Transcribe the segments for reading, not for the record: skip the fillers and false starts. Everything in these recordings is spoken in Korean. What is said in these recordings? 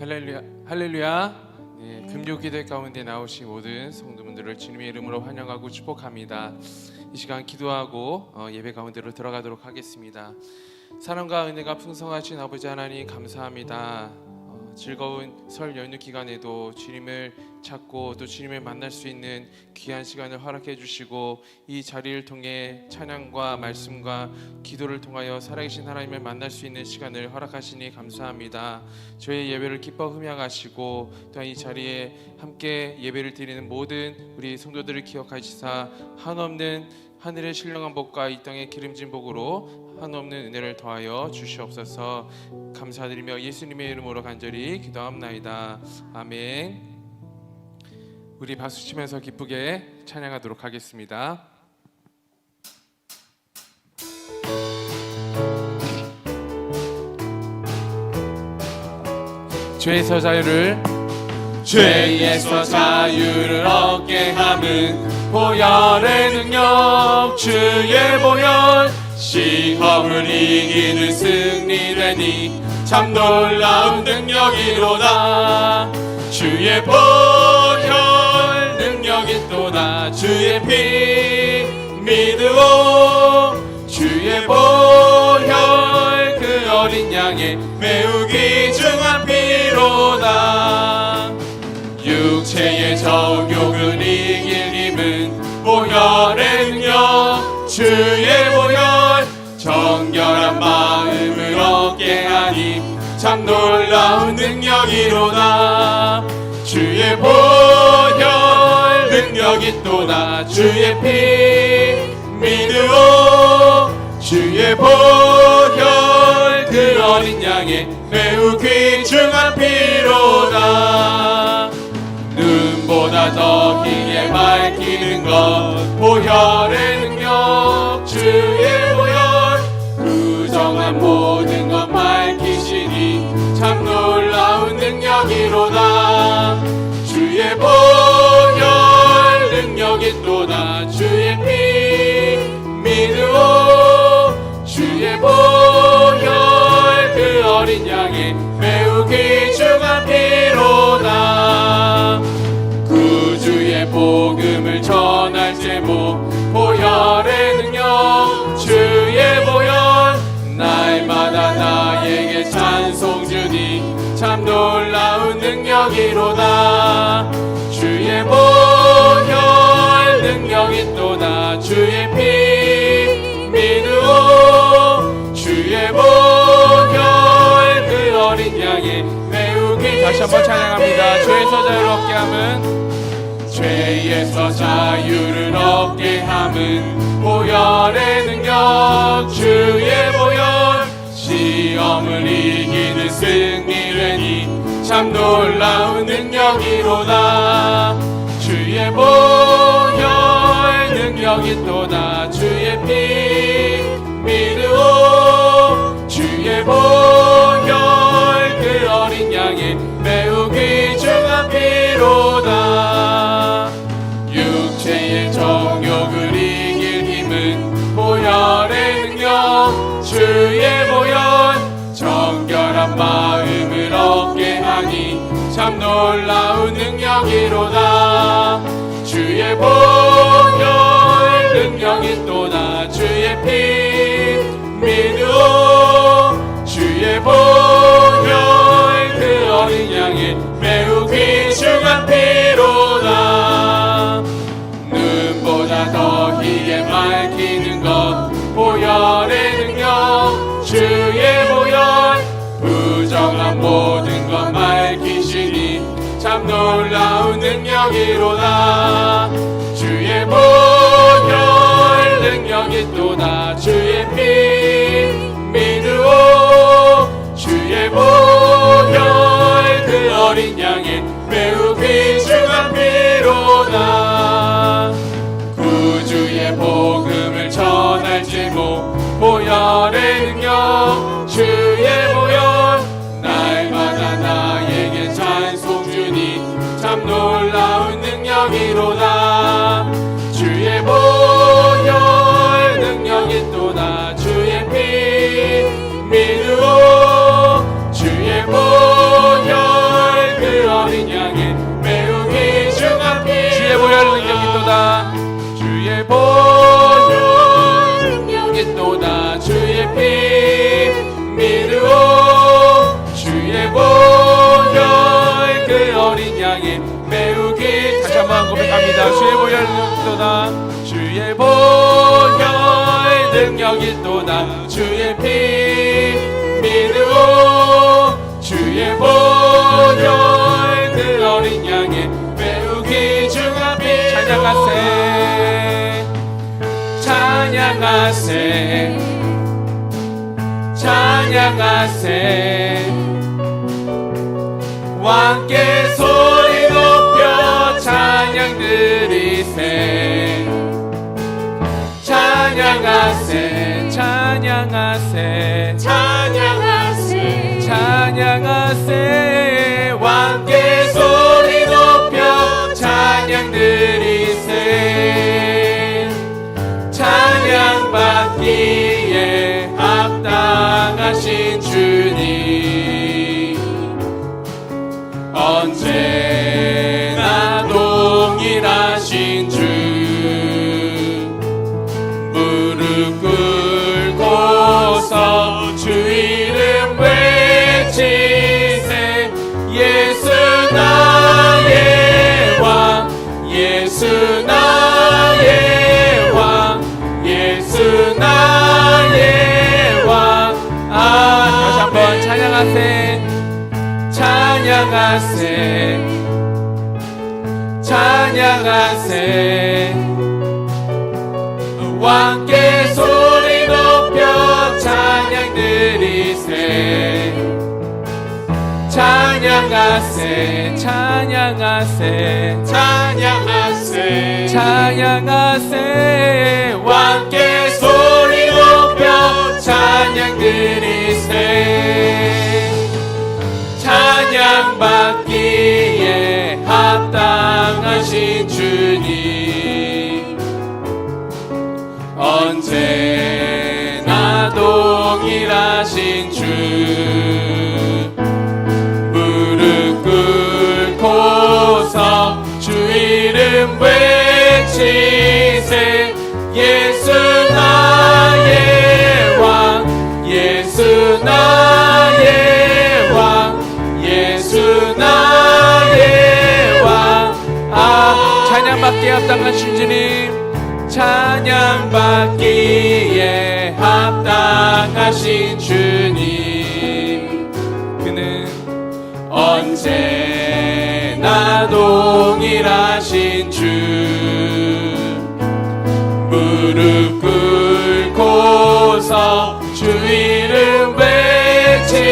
할렐루야, 할렐루야. 네, 금요기도회 가운데 나오신 모든 성도분들을 주님의 이름으로 환영하고 축복합니다. 이 시간 기도하고 예배 가운데로 들어가도록 하겠습니다. 사랑과 은혜가 풍성하신 아버지 하나님 감사합니다. 즐거운 설 연휴 기간에도 주님을 찾고 또 주님을 만날 수 있는 귀한 시간을 허락해 주시고, 이 자리를 통해 찬양과 말씀과 기도를 통하여 살아계신 하나님을 만날 수 있는 시간을 허락하시니 감사합니다. 저의 예배를 기뻐 흠양하시고, 또한 이 자리에 함께 예배를 드리는 모든 우리 성도들을 기억하시사 한없는 하늘의 신령한 복과 이 땅의 기름진 복으로 한없는 은혜를 더하여 주시옵소서. 감사드리며 예수님의 이름으로 간절히 기도합나이다. 아멘. 우리 박수 치면서 기쁘게 찬양하도록 하겠습니다. 죄에서 자유를 얻게 함은 보혈의 능력, 주의 보혈, 시험을 이기는 승리되니 참 놀라운 능력이로다. 주의 보혈 능력이 또다. 주의 피 믿으오. 주의 보혈 그 어린 양의 매우 귀중한 피로다. 육체의 정욕을 이길 힘은 보혈의 능력, 주의 보혈, 정결한 마음을 얻게 하니 참 놀라운 능력이로다. 주의 보혈 능력이 또다. 주의 피 믿으오. 주의 보혈 그 어린 양의 매우 귀중한 피로다. 눈보다 더 희게 밝히는 것 보혈의 능력, 주의 보혈, 부정한 모든 것 밝히시니 참 놀라운 능력이로다. 주의 보혈 능력이 또다. 주의 피 믿으오. 주의 보혈 그 어린 양의 매우 귀중한 피로다. 구주의 복음을 전할 제목 보혈의 능력, 주의 보혈, 날마다 나에게 찬송 주니 참 놀라운 능력이로다. 주의 보혈 능력이 또다. 주의 피 믿으오. 주의 보혈 그 어린 양의 매우 귀. 다시 한번 찬양합니다. 죄에서 자유를 얻게 함은, 죄에서 자유를 얻게 함은 보혈의 능력, 주의 보혈, 시험을 이기는 승리되니 참 놀라운 능력이로다. 주의 보혈 능력이 또다. 주의 피 믿으오. 주의 보혈 그 어린 양의 매우 귀중한 피로다. 육체의 정욕을 이길 힘은 보혈의 능력, 주의 보혈, 정결한 마음을 얻게 하니 참 놀라운 능력이로다. 주의 보혈 능력이 또다. 주의 피 믿으오. 주의 보혈 그 어린 양의 매우 귀중한 피로다. 눈보다 더 희게 밝히는 것 보혈의 능력, 주의 보혈, 부정한 모든 것 밝히시니 참 놀라운 능력이로다. 주의 보혈 능력이 또다. 주의 피 믿으오. 주의 보혈 그 어린 양의 매우 귀중한 피로다. 구주의 복음을 전할 제목 보혈의 능력, 주의 보혈, 날마다 나에게 찬송 주니 참 놀라운 능력이로다. 주의 보혈 능력이 또다. 주의 피 믿으오. 주의 보혈 미루어 주의 보혈 그 어린 양의 메우기. 다시 한번 고백합니다. 주의 보혈 있도다. 주의 보혈 능력이 있도다. 주의 피 미루어 주의 보혈 그 어린 양의 메우기 중 앞이. 찬양하세 찬양하세 찬양하세 왕께 소리 높여 찬양 드리세. 찬양하세 찬양하세 찬양하세 찬양하세 왕께 소리 높여 찬양 드리세. 찬양 받기에 합당하신 주님 언제나 동일하신 주 무릎 꿇고서 주 이름 외치세. 예수 나의 왕 예수 나의 왕 예수 나의 왕. 다시 한번 찬양하세 찬양하세 찬양하세 왕께 소리 높여 찬양 드리세. 찬양하세 찬양하세 찬양하세 찬양하세 왕께 소리 높여 찬양 드리세. 찬양 받기에 합당하신 주님 언제나 동일하신 주 무릎 꿇고서 주 이름 외치세. 예수 나의 왕 예수 나의 왕 예수 나의 왕. 찬양받기에 합당하신 주님 찬양받기에 합당하신 주님 그는 언제나 동일하신 주 무릎 꿇고서 주 이름 외치세.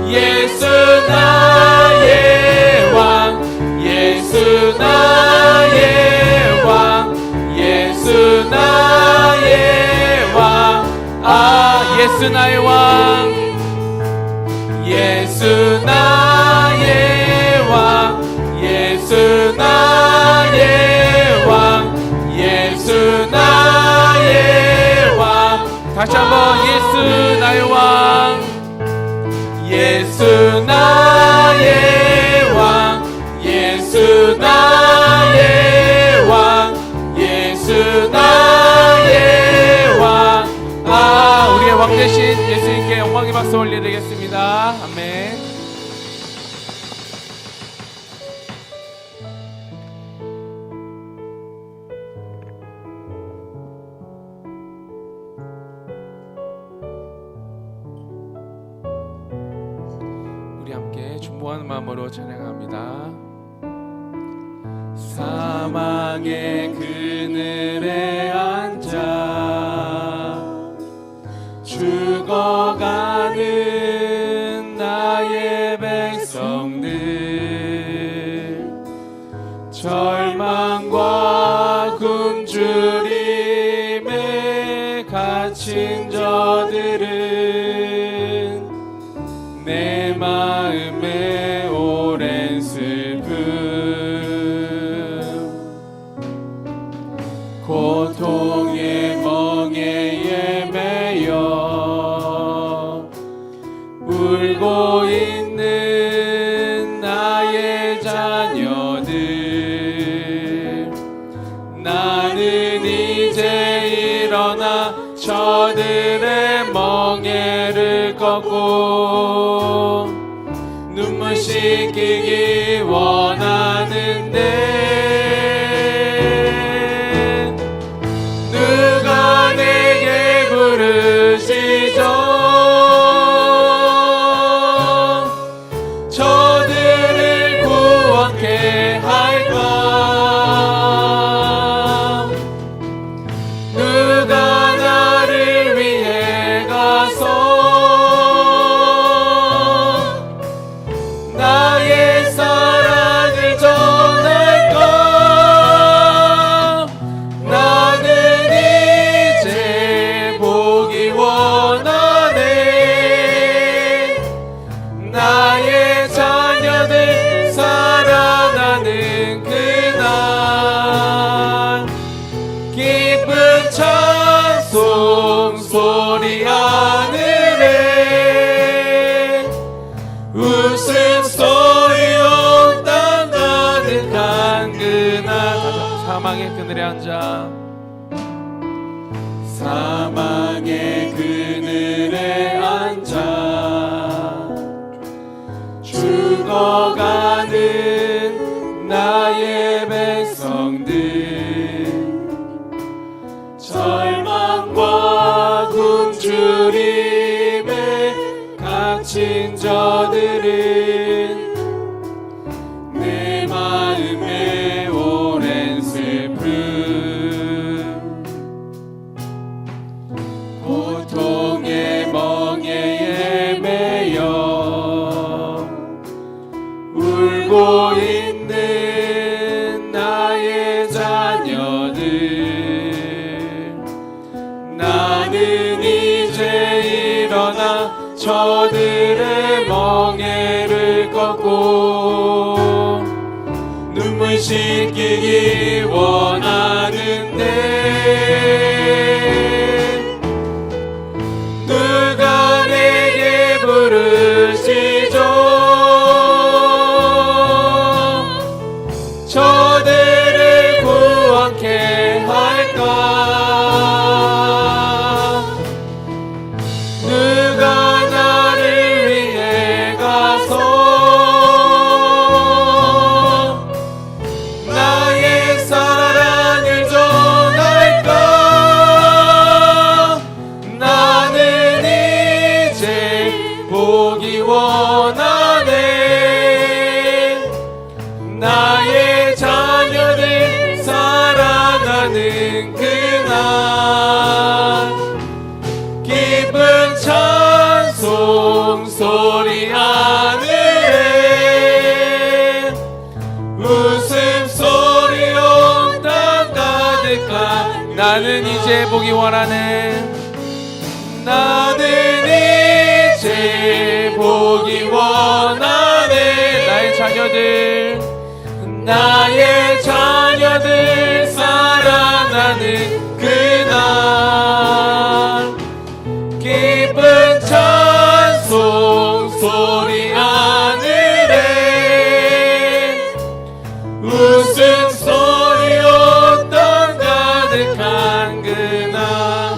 예수 나의 왕 예수 나의 왕 예수 나의 왕. 예수 나의 왕 예수 나의 왕 예수 나의 왕 예수 나의 왕. 다시 한번 예수 나의 왕 예수 나의 왕 예수 나의 왕 예수 나의 왕. 우리의 왕 되신 예수님께 영광의 박수 올려드리겠습니다. 아멘. 우리 함께 중보하는 마음으로 찬양합니다. 사망의 그늘에 앉아 죽어가는 나의 백성들 절망과 굶주림에 갇힌 저들은 내 마음에 오랜 슬픔 고통 마음을 꺾고 눈물 씻기기 원하는데 누가 내게 부르시죠? 저들을 구원케 할까? 누가 나를 위해 가서 나의 사랑을 전할까? 나는 이제 보기 원하네. 나의 자녀들 살아나는 그날 기쁜 찬송 소리 하늘에 웃음소리 온 땅 가득한 그날 사망의 그늘에 앉아 사망의 그늘에 앉아 죽어가는 나의 백성들 절망과 굶주림에 갇힌 저들은 내 마음에 오랜 슬픔 고통의 멍에에 매여 울고 있는 나의 자녀들 나는 이제 일어나 저들의 멍에를 꺾고 눈물 씻기기 원하는데 누가 내게 부르시죠? 저들을 구원케 할까? 누가 나를 위해 가서 나의 사랑을 전할까? 나는 이제 보기 원하네. 나의 자녀들 살아나는 그날 기쁜 찬송 소리 하늘에 웃음소리 온 땅 가득한 나는 이제 보기 원하네. 나는 이제 보기 원하네. 나의 자녀들 나의 자녀들 살아나는 그날 기쁜 찬송 소리 하늘에 웃음소리 온 땅 가득한 그날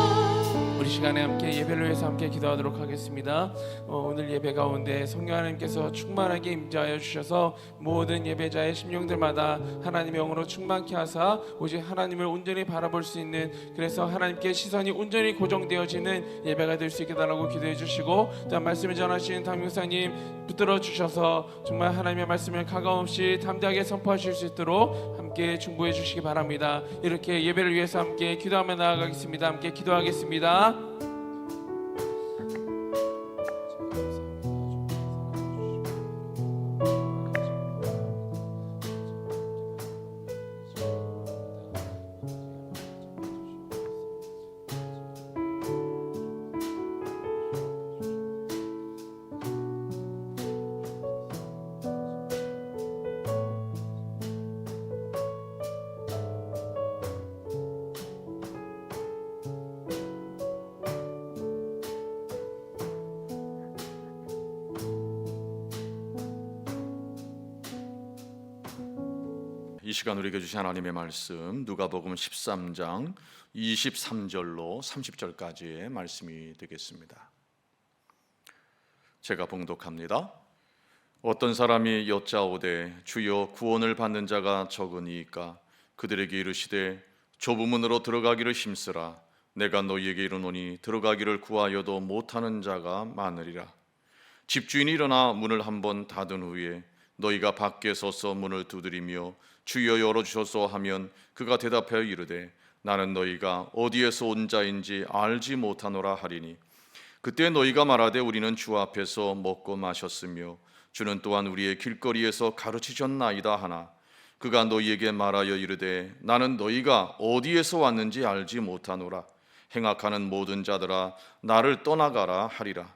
우리 시간에 함께 예배를 위해서 함께 기도하도록 하겠습니다. 오늘 예배 가운데 성령 하나님께서 충만하게 임재하여 주셔서 모든 예배자의 심령들마다 하나님의 영으로 충만케 하사 오직 하나님을 온전히 바라볼 수 있는 그래서 하나님께 시선이 온전히 고정되어지는 예배가 될 수 있게 달라고 기도해 주시고 또한 말씀을 전하시는 담임목사님 붙들어 주셔서 정말 하나님의 말씀을 가감없이 담대하게 선포하실 수 있도록 함께 중보해 주시기 바랍니다. 이렇게 예배를 위해서 함께 기도하며 나아가겠습니다. 함께 기도하겠습니다. 이 시간 우리에게 주신 하나님의 말씀 누가복음 13장 23절로 30절까지의 말씀이 되겠습니다. 제가 봉독합니다. 어떤 사람이 여짜오되 주여 구원을 받는 자가 적으니이까 그들에게 이르시되 좁은 문으로 들어가기를 힘쓰라. 내가 너희에게 이르노니 들어가기를 구하여도 못하는 자가 많으리라. 집주인이 일어나 문을 한번 닫은 후에 너희가 밖에 서서 문을 두드리며 주여 열어주소서 하면 그가 대답하여 이르되 나는 너희가 어디에서 온 자인지 알지 못하노라 하리니 그때 너희가 말하되 우리는 주 앞에서 먹고 마셨으며 주는 또한 우리의 길거리에서 가르치셨나이다 하나 그가 너희에게 말하여 이르되 나는 너희가 어디에서 왔는지 알지 못하노라. 행악하는 모든 자들아 나를 떠나가라 하리라.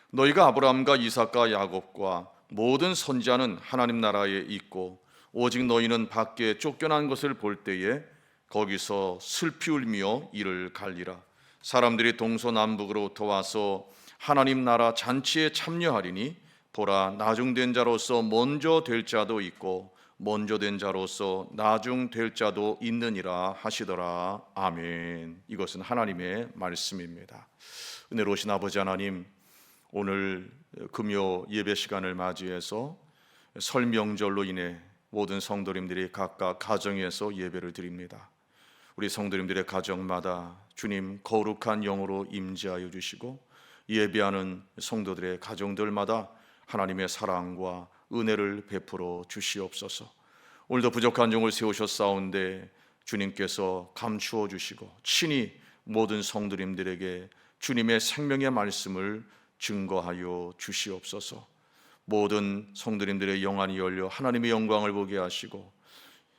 너희가 아브라함과 이삭과 야곱과 모든 선지자는 하나님 나라에 있고 오직 너희는 밖에 쫓겨난 것을 볼 때에 거기서 슬피 울며 이를 갈리라. 사람들이 동서남북으로부터 와서 하나님 나라 잔치에 참여하리니 보라 나중된 자로서 먼저 될 자도 있고 먼저 된 자로서 나중될 자도 있느니라 하시더라. 아멘. 이것은 하나님의 말씀입니다. 은혜로우신 아버지 하나님, 오늘 금요 예배 시간을 맞이해서 설 명절로 인해 모든 성도님들이 각각 가정에서 예배를 드립니다. 우리 성도님들의 가정마다 주님 거룩한 영으로 임재하여 주시고 예배하는 성도들의 가정들마다 하나님의 사랑과 은혜를 베풀어 주시옵소서. 오늘도 부족한 종을 세우셨사온데 주님께서 감추어 주시고 친히 모든 성도님들에게 주님의 생명의 말씀을 증거하여 주시옵소서. 모든 성도님들의 영안이 열려 하나님의 영광을 보게 하시고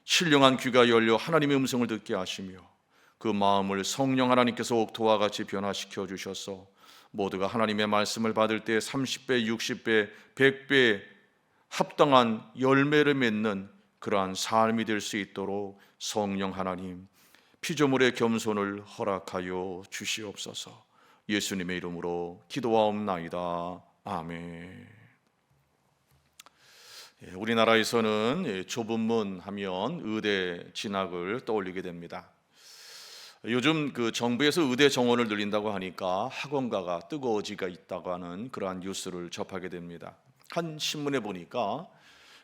신령한 귀가 열려 하나님의 음성을 듣게 하시며 그 마음을 성령 하나님께서 옥토와 같이 변화시켜 주셔서 모두가 하나님의 말씀을 받을 때 30배, 60배, 100배 합당한 열매를 맺는 그러한 삶이 될 수 있도록 성령 하나님 피조물의 겸손을 허락하여 주시옵소서. 예수님의 이름으로 기도하옵나이다. 아멘. 우리나라에서는 좁은 문 하면 의대 진학을 떠올리게 됩니다. 요즘 정부에서 의대 정원을 늘린다고 하니까 학원가가 뜨거워지가 있다고 하는 그러한 뉴스를 접하게 됩니다. 한 신문에 보니까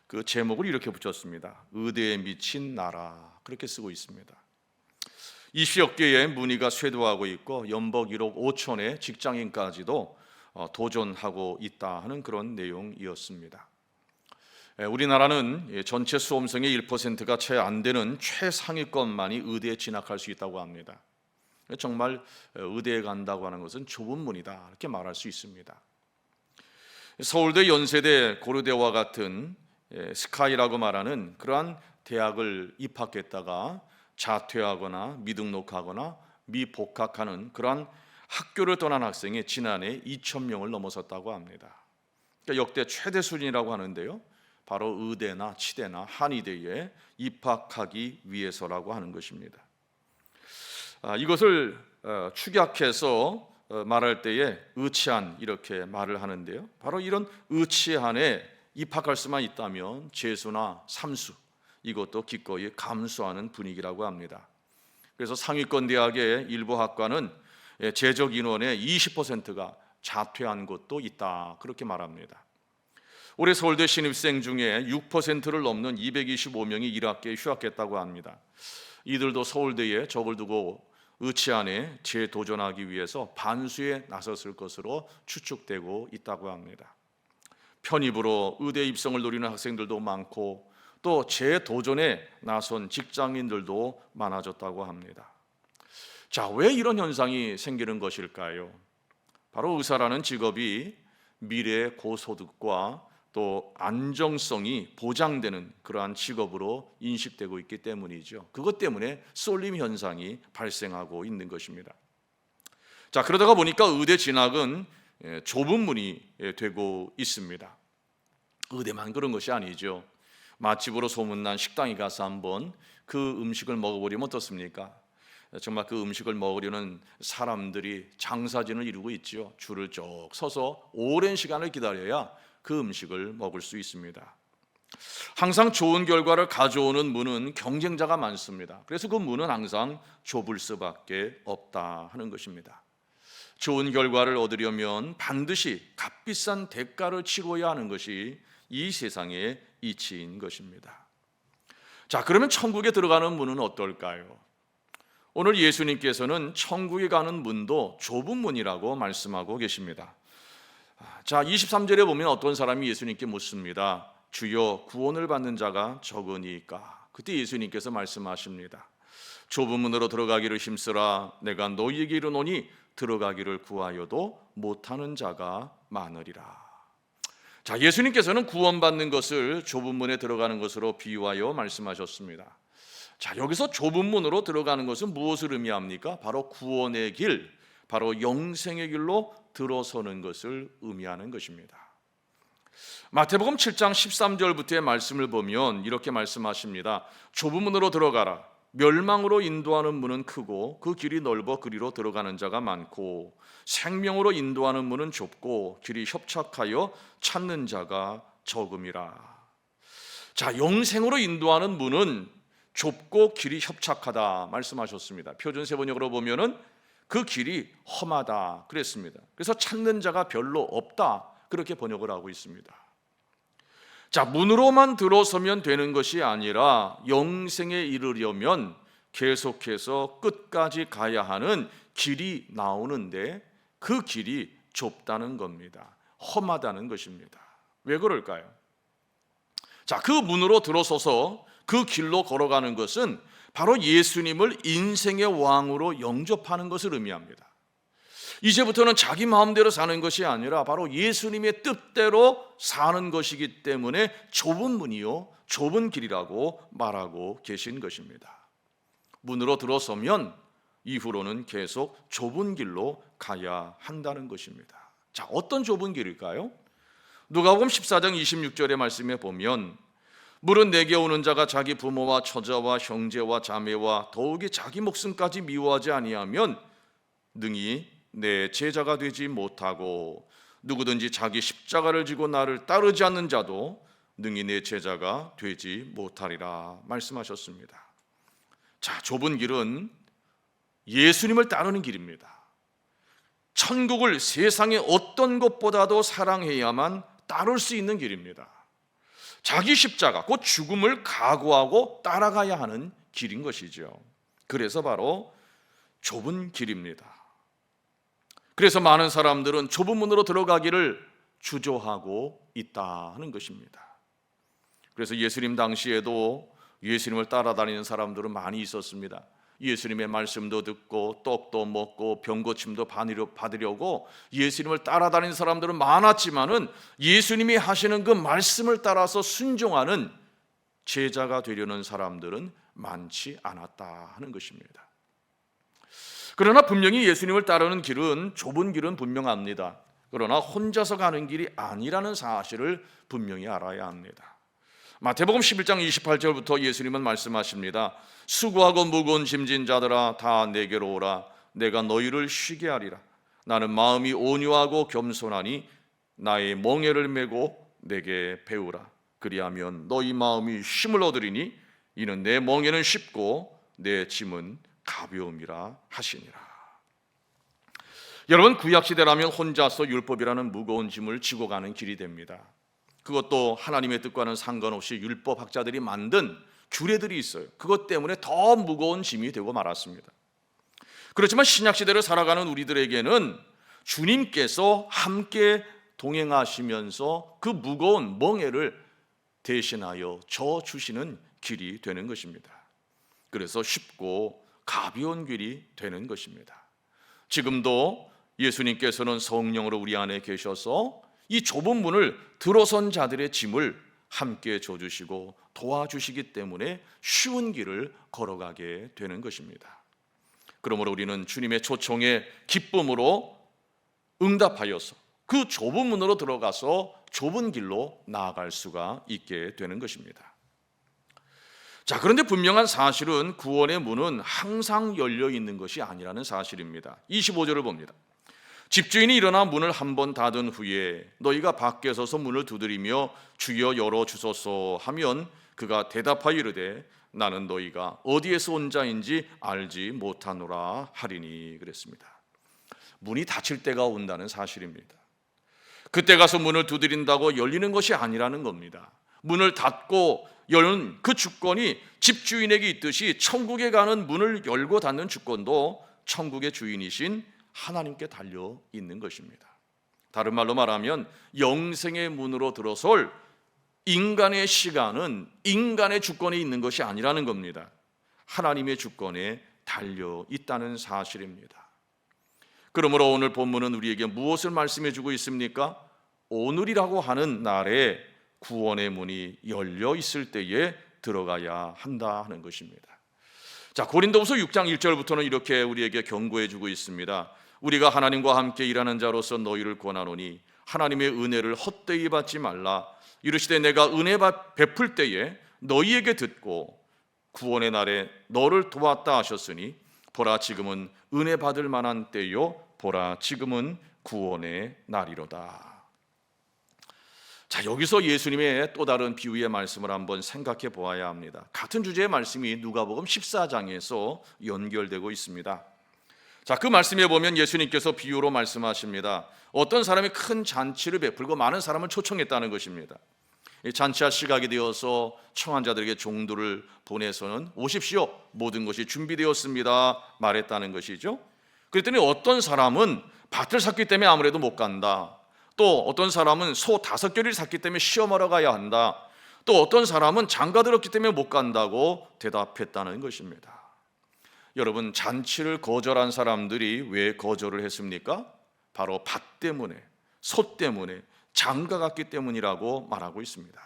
그 제목을 이렇게 붙였습니다. 의대에 미친 나라, 그렇게 쓰고 있습니다. 20여 개의 문의가 쇄도하고 있고 연봉 1억 5천의 직장인까지도 도전하고 있다 하는 그런 내용이었습니다. 우리나라는 전체 수험생의 1%가 채 안 되는 최상위권만이 의대에 진학할 수 있다고 합니다. 정말 의대에 간다고 하는 것은 좁은 문이다 이렇게 말할 수 있습니다. 서울대, 연세대, 고려대와 같은 스카이라고 말하는 그러한 대학을 입학했다가 자퇴하거나 미등록하거나 미복학하는 그러한 학교를 떠난 학생이 지난해 2,000명을 넘어섰다고 합니다. 그러니까 역대 최대 수준이라고 하는데요, 바로 의대나 치대나 한의대에 입학하기 위해서라고 하는 것입니다. 이것을 축약해서 말할 때에 의치한 이렇게 말을 하는데요, 바로 이런 의치한에 입학할 수만 있다면 재수나 삼수 이것도 기꺼이 감수하는 분위기라고 합니다. 그래서 상위권 대학의 일부 학과는 재적 인원의 20%가 자퇴한 곳도 있다 그렇게 말합니다. 올해 서울대 신입생 중에 6%를 넘는 225명이 1학기에 휴학했다고 합니다. 이들도 서울대에 적을 두고 의치안에 재도전하기 위해서 반수에 나섰을 것으로 추측되고 있다고 합니다. 편입으로 의대 입성을 노리는 학생들도 많고 또 재도전에 나선 직장인들도 많아졌다고 합니다. 자, 왜 이런 현상이 생기는 것일까요? 바로 의사라는 직업이 미래의 고소득과 또 안정성이 보장되는 그러한 직업으로 인식되고 있기 때문이죠. 그것 때문에 쏠림 현상이 발생하고 있는 것입니다. 자, 그러다가 보니까 의대 진학은 좁은 문이 되고 있습니다. 의대만 그런 것이 아니죠. 맛집으로 소문난 식당에 가서 한번 그 음식을 먹어보려면 어떻습니까? 정말 그 음식을 먹으려는 사람들이 장사진을 이루고 있죠. 줄을 쭉 서서 오랜 시간을 기다려야 그 음식을 먹을 수 있습니다. 항상 좋은 결과를 가져오는 문은 경쟁자가 많습니다. 그래서 그 문은 항상 좁을 수밖에 없다 하는 것입니다. 좋은 결과를 얻으려면 반드시 값비싼 대가를 치러야 하는 것이 이 세상의 이치인 것입니다. 자, 그러면 천국에 들어가는 문은 어떨까요? 오늘 예수님께서는 천국에 가는 문도 좁은 문이라고 말씀하고 계십니다. 자, 23절에 보면 어떤 사람이 예수님께 묻습니다. 주여, 구원을 받는 자가 적으니까. 그때 예수님께서 말씀하십니다. 좁은 문으로 들어가기를 힘쓰라. 내가 너희에게 이르노니 들어가기를 구하여도 못하는 자가 많으리라. 자, 예수님께서는 구원받는 것을 좁은 문에 들어가는 것으로 비유하여 말씀하셨습니다. 자, 여기서 좁은 문으로 들어가는 것은 무엇을 의미합니까? 바로 구원의 길, 바로 영생의 길로 들어서는 것을 의미하는 것입니다. 마태복음 7장 13절부터의 말씀을 보면 이렇게 말씀하십니다. 좁은 문으로 들어가라. 멸망으로 인도하는 문은 크고 그 길이 넓어 그리로 들어가는 자가 많고 생명으로 인도하는 문은 좁고 길이 협착하여 찾는 자가 적음이라. 자, 영생으로 인도하는 문은 좁고 길이 협착하다 말씀하셨습니다. 표준세 번역으로 보면은 그 길이 험하다 그랬습니다. 그래서 찾는 자가 별로 없다 그렇게 번역을 하고 있습니다. 자, 문으로만 들어서면 되는 것이 아니라 영생에 이르려면 계속해서 끝까지 가야 하는 길이 나오는데 그 길이 좁다는 겁니다. 험하다는 것입니다. 왜 그럴까요? 자, 그 문으로 들어서서 그 길로 걸어가는 것은 바로 예수님을 인생의 왕으로 영접하는 것을 의미합니다. 이제부터는 자기 마음대로 사는 것이 아니라 바로 예수님의 뜻대로 사는 것이기 때문에 좁은 문이요, 좁은 길이라고 말하고 계신 것입니다. 문으로 들어서면 이후로는 계속 좁은 길로 가야 한다는 것입니다. 자, 어떤 좁은 길일까요? 누가복음 14장 26절의 말씀에 보면 물은 내게 오는 자가 자기 부모와 처자와 형제와 자매와 더욱이 자기 목숨까지 미워하지 아니하면 능히 내 제자가 되지 못하고 누구든지 자기 십자가를 지고 나를 따르지 않는 자도 능히 내 제자가 되지 못하리라 말씀하셨습니다. 자, 좁은 길은 예수님을 따르는 길입니다. 천국을 세상의 어떤 것보다도 사랑해야만 따를 수 있는 길입니다. 자기 십자가, 곧 죽음을 각오하고 따라가야 하는 길인 것이죠. 그래서 바로 좁은 길입니다. 그래서 많은 사람들은 좁은 문으로 들어가기를 주저하고 있다는 것입니다. 그래서 예수님 당시에도 예수님을 따라다니는 사람들은 많이 있었습니다. 예수님의 말씀도 듣고 떡도 먹고 병고침도 받으려고 예수님을 따라다니는 사람들은 많았지만은 예수님이 하시는 그 말씀을 따라서 순종하는 제자가 되려는 사람들은 많지 않았다 하는 것입니다. 그러나 분명히 예수님을 따르는 길은 좁은 길은 분명합니다. 그러나 혼자서 가는 길이 아니라는 사실을 분명히 알아야 합니다. 마태복음 11장 28절부터 예수님은 말씀하십니다. 수고하고 무거운 짐진 자들아 다 내게로 오라. 내가 너희를 쉬게 하리라. 나는 마음이 온유하고 겸손하니 나의 멍에를 메고 내게 배우라. 그리하면 너희 마음이 힘을 얻으리니 이는 내 멍에는 쉽고 내 짐은 가벼움이라 하시니라. 여러분, 구약시대라면 혼자서 율법이라는 무거운 짐을 지고 가는 길이 됩니다. 그것도 하나님의 뜻과는 상관없이 율법학자들이 만든 규례들이 있어요. 그것 때문에 더 무거운 짐이 되고 말았습니다. 그렇지만 신약시대를 살아가는 우리들에게는 주님께서 함께 동행하시면서 그 무거운 멍에를 대신하여 져주시는 길이 되는 것입니다. 그래서 쉽고 가벼운 길이 되는 것입니다. 지금도 예수님께서는 성령으로 우리 안에 계셔서 이 좁은 문을 들어선 자들의 짐을 함께 져주시고 도와주시기 때문에 쉬운 길을 걸어가게 되는 것입니다. 그러므로 우리는 주님의 초청에 기쁨으로 응답하여서 그 좁은 문으로 들어가서 좁은 길로 나아갈 수가 있게 되는 것입니다. 자, 그런데 분명한 사실은 구원의 문은 항상 열려 있는 것이 아니라는 사실입니다. 25절을 봅니다. 집주인이 일어나 문을 한 번 닫은 후에 너희가 밖에 서서 문을 두드리며 주여 열어주소서 하면 그가 대답하여 이르되 나는 너희가 어디에서 온 자인지 알지 못하노라 하리니 그랬습니다. 문이 닫힐 때가 온다는 사실입니다. 그때 가서 문을 두드린다고 열리는 것이 아니라는 겁니다. 문을 닫고 여는 그 주권이 집주인에게 있듯이 천국에 가는 문을 열고 닫는 주권도 천국의 주인이신 하나님께 달려 있는 것입니다. 다른 말로 말하면 영생의 문으로 들어설 인간의 시간은 인간의 주권에 있는 것이 아니라는 겁니다. 하나님의 주권에 달려 있다는 사실입니다. 그러므로 오늘 본문은 우리에게 무엇을 말씀해 주고 있습니까? 오늘이라고 하는 날에 구원의 문이 열려 있을 때에 들어가야 한다 하는 것입니다. 자, 고린도후서 6장 1절부터는 이렇게 우리에게 경고해 주고 있습니다. 우리가 하나님과 함께 일하는 자로서 너희를 권하노니 하나님의 은혜를 헛되이 받지 말라. 이르시되 내가 은혜 베풀 때에 너희에게 듣고 구원의 날에 너를 도왔다 하셨으니 보라 지금은 은혜 받을 만한 때요 보라 지금은 구원의 날이로다. 자, 여기서 예수님의 또 다른 비유의 말씀을 한번 생각해 보아야 합니다. 같은 주제의 말씀이 누가복음 14장에서 연결되고 있습니다. 자, 그 말씀에 보면 예수님께서 비유로 말씀하십니다. 어떤 사람이 큰 잔치를 베풀고 많은 사람을 초청했다는 것입니다. 잔치할 시각이 되어서 청한 자들에게 종들을 보내서는 오십시오, 모든 것이 준비되었습니다 말했다는 것이죠. 그랬더니 어떤 사람은 밭을 샀기 때문에 아무래도 못 간다. 또 어떤 사람은 소 5겨리를 샀기 때문에 시험하러 가야 한다. 또 어떤 사람은 장가 들었기 때문에 못 간다고 대답했다는 것입니다. 여러분, 잔치를 거절한 사람들이 왜 거절을 했습니까? 바로 밭 때문에, 소 때문에, 장가 갔기 때문이라고 말하고 있습니다.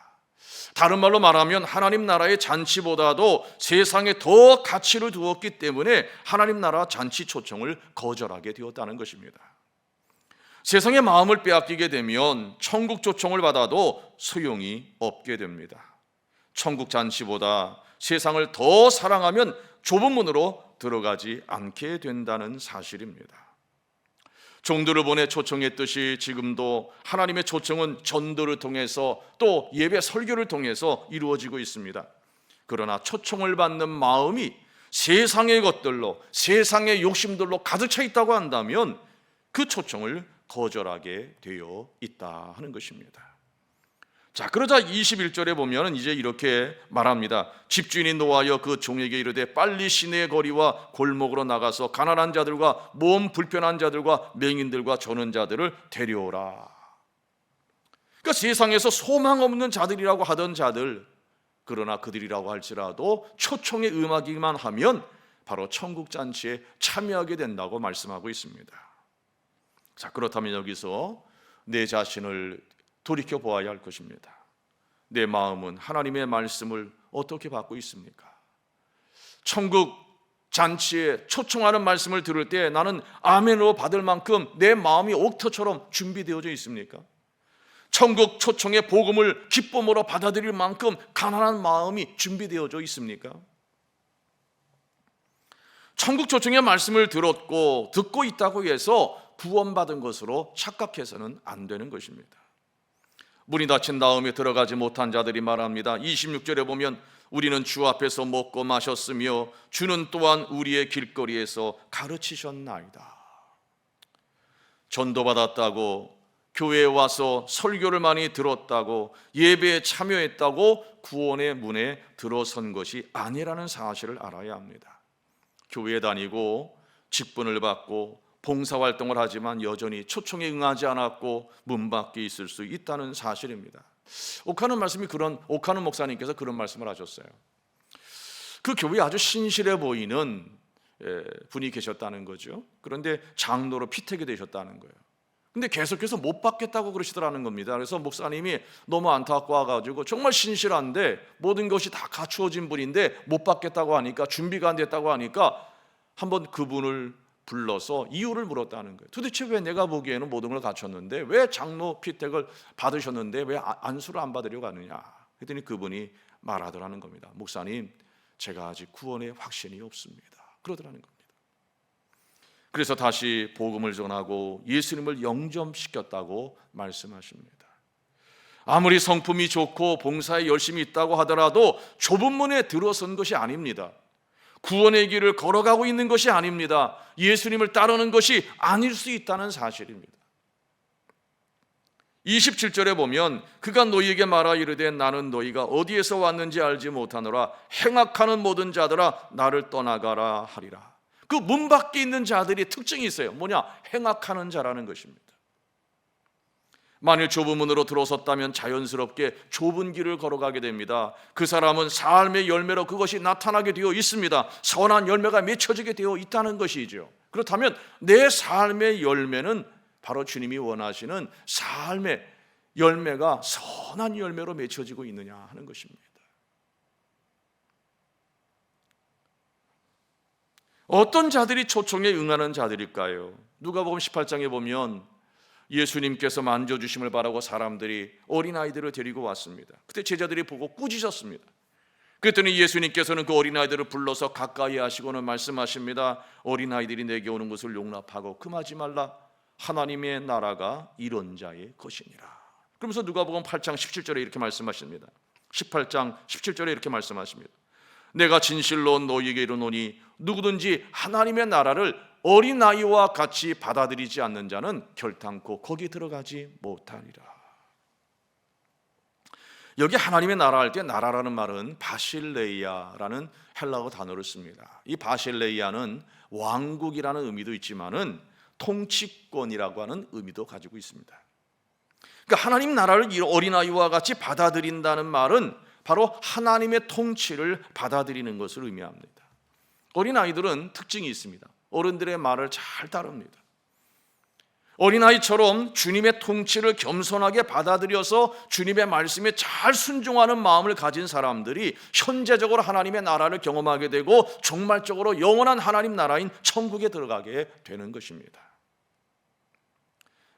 다른 말로 말하면 하나님 나라의 잔치보다도 세상에 더 가치를 두었기 때문에 하나님 나라 잔치 초청을 거절하게 되었다는 것입니다. 세상의 마음을 빼앗기게 되면 천국 초청을 받아도 소용이 없게 됩니다. 천국 잔치보다 세상을 더 사랑하면 좁은 문으로 들어가지 않게 된다는 사실입니다. 종들을 보내 초청했듯이 지금도 하나님의 초청은 전도를 통해서 또 예배 설교를 통해서 이루어지고 있습니다. 그러나 초청을 받는 마음이 세상의 것들로, 세상의 욕심들로 가득 차 있다고 한다면 그 초청을 거절하게 되어 있다 하는 것입니다. 자, 그러자 21절에 보면 이제 이렇게 말합니다. 집주인이 노하여 그 종에게 이르되 빨리 시내 거리와 골목으로 나가서 가난한 자들과 몸 불편한 자들과 맹인들과 저는 자들을 데려오라. 그러니까 세상에서 소망 없는 자들이라고 하던 자들, 그러나 그들이라고 할지라도 초청에 응하기만 하면 바로 천국 잔치에 참여하게 된다고 말씀하고 있습니다. 자, 그렇다면 여기서 내 자신을 돌이켜 보아야 할 것입니다. 내 마음은 하나님의 말씀을 어떻게 받고 있습니까? 천국 잔치에 초청하는 말씀을 들을 때 나는 아멘으로 받을 만큼 내 마음이 옥토처럼 준비되어져 있습니까? 천국 초청의 복음을 기쁨으로 받아들일 만큼 가난한 마음이 준비되어져 있습니까? 천국 초청의 말씀을 들었고 듣고 있다고 해서 구원받은 것으로 착각해서는 안 되는 것입니다. 문이 닫힌 다음에 들어가지 못한 자들이 말합니다. 26절에 보면 우리는 주 앞에서 먹고 마셨으며 주는 또한 우리의 길거리에서 가르치셨나이다. 전도받았다고, 교회에 와서 설교를 많이 들었다고, 예배에 참여했다고 구원의 문에 들어선 것이 아니라는 사실을 알아야 합니다. 교회에 다니고 직분을 받고 봉사활동을 하지만 여전히 초청에 응하지 않았고 문 밖에 있을 수 있다는 사실입니다. 오카는 목사님께서 그런 말씀을 하셨어요. 그 교회에 아주 신실해 보이는 분이 계셨다는 거죠. 그런데 장로로 피택이 되셨다는 거예요. 근데 계속해서 못 받겠다고 그러시더라는 겁니다. 그래서 목사님이 너무 안타까워가지고 정말 신실한데 모든 것이 다 갖추어진 분인데 못 받겠다고 하니까, 준비가 안 됐다고 하니까 한번 그분을 불러서 이유를 물었다는 거예요. 도대체 왜 내가 보기에는 모든 걸 갖췄는데 왜 장로 피택을 받으셨는데 왜 안수를 안 받으려고 하느냐. 그랬더니 그분이 말하더라는 겁니다. 목사님, 제가 아직 구원의 확신이 없습니다. 그러더라는 겁니다. 그래서 다시 복음을 전하고 예수님을 영접시켰다고 말씀하십니다. 아무리 성품이 좋고 봉사에 열심히 있다고 하더라도 좁은 문에 들어선 것이 아닙니다. 구원의 길을 걸어가고 있는 것이 아닙니다. 예수님을 따르는 것이 아닐 수 있다는 사실입니다. 27절에 보면 그가 너희에게 말하 이르되 나는 너희가 어디에서 왔는지 알지 못하노라. 행악하는 모든 자들아 나를 떠나가라 하리라. 그 문 밖에 있는 자들이 특징이 있어요. 뭐냐? 행악하는 자라는 것입니다. 만일 좁은 문으로 들어섰다면 자연스럽게 좁은 길을 걸어가게 됩니다. 그 사람은 삶의 열매로 그것이 나타나게 되어 있습니다. 선한 열매가 맺혀지게 되어 있다는 것이죠. 그렇다면 내 삶의 열매는 바로 주님이 원하시는 삶의 열매가 선한 열매로 맺혀지고 있느냐 하는 것입니다. 어떤 자들이 초청에 응하는 자들일까요? 누가복음 18장에 보면 예수님께서 만져주심을 바라고 사람들이 어린아이들을 데리고 왔습니다. 그때 제자들이 보고 꾸짖었습니다. 그랬더니 예수님께서는 그 어린아이들을 불러서 가까이 하시고는 말씀하십니다. 어린아이들이 내게 오는 것을 용납하고 금하지 말라. 하나님의 나라가 이런 자의 것이니라. 그러면서 누가복음 8장 17절에 이렇게 말씀하십니다. 18장 17절에 이렇게 말씀하십니다. 내가 진실로 너희에게 이르노니 누구든지 하나님의 나라를 어린아이와 같이 받아들이지 않는 자는 결탄코 거기 들어가지 못하리라. 여기 하나님의 나라 할 때 나라라는 말은 바실레이아라는 헬라어 단어를 씁니다. 이 바실레이아는 왕국이라는 의미도 있지만은 통치권이라고 하는 의미도 가지고 있습니다. 그러니까 하나님 나라를 어린아이와 같이 받아들인다는 말은 바로 하나님의 통치를 받아들이는 것을 의미합니다. 어린아이들은 특징이 있습니다. 어른들의 말을 잘 따릅니다. 어린아이처럼 주님의 통치를 겸손하게 받아들여서 주님의 말씀에 잘 순종하는 마음을 가진 사람들이 현재적으로 하나님의 나라를 경험하게 되고 종말적으로 영원한 하나님 나라인 천국에 들어가게 되는 것입니다.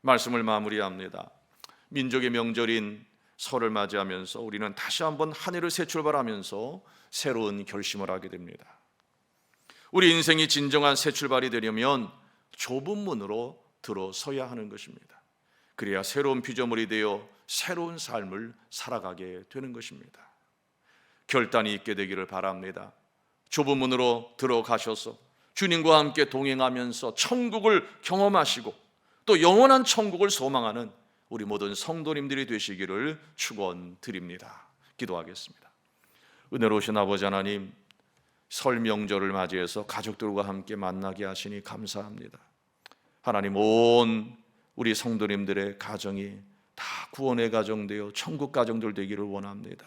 말씀을 마무리합니다. 민족의 명절인 설을 맞이하면서 우리는 다시 한번 한 해를 새 출발하면서 새로운 결심을 하게 됩니다. 우리 인생이 진정한 새 출발이 되려면 좁은 문으로 들어서야 하는 것입니다. 그래야 새로운 피조물이 되어 새로운 삶을 살아가게 되는 것입니다. 결단이 있게 되기를 바랍니다. 좁은 문으로 들어가셔서 주님과 함께 동행하면서 천국을 경험하시고 또 영원한 천국을 소망하는 우리 모든 성도님들이 되시기를 축원드립니다. 기도하겠습니다. 은혜로우신 아버지 하나님, 설 명절을 맞이해서 가족들과 함께 만나게 하시니 감사합니다. 하나님, 온 우리 성도님들의 가정이 다 구원의 가정 되어 천국 가정들 되기를 원합니다.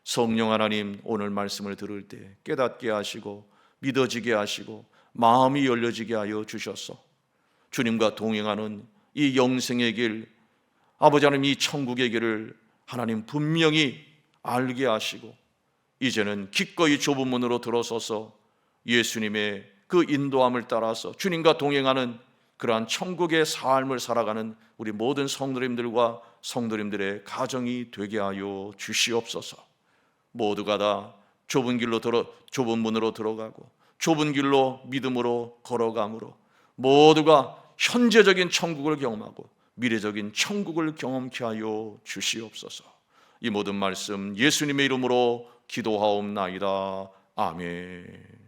성령 하나님, 오늘 말씀을 들을 때 깨닫게 하시고 믿어지게 하시고 마음이 열려지게 하여 주셔서 주님과 동행하는 이 영생의 길, 아버지 하나님, 이 천국의 길을 하나님 분명히 알게 하시고 이제는 기꺼이 좁은 문으로 들어서서 예수님의 그 인도함을 따라서 주님과 동행하는 그러한 천국의 삶을 살아가는 우리 모든 성도님들과 성도님들의 가정이 되게 하여 주시옵소서. 모두가 다 좁은 문으로 들어가고 좁은 길로 믿음으로 걸어가므로 모두가 현재적인 천국을 경험하고 미래적인 천국을 경험케 하여 주시옵소서. 이 모든 말씀 예수님의 이름으로 기도하옵나이다. 아멘.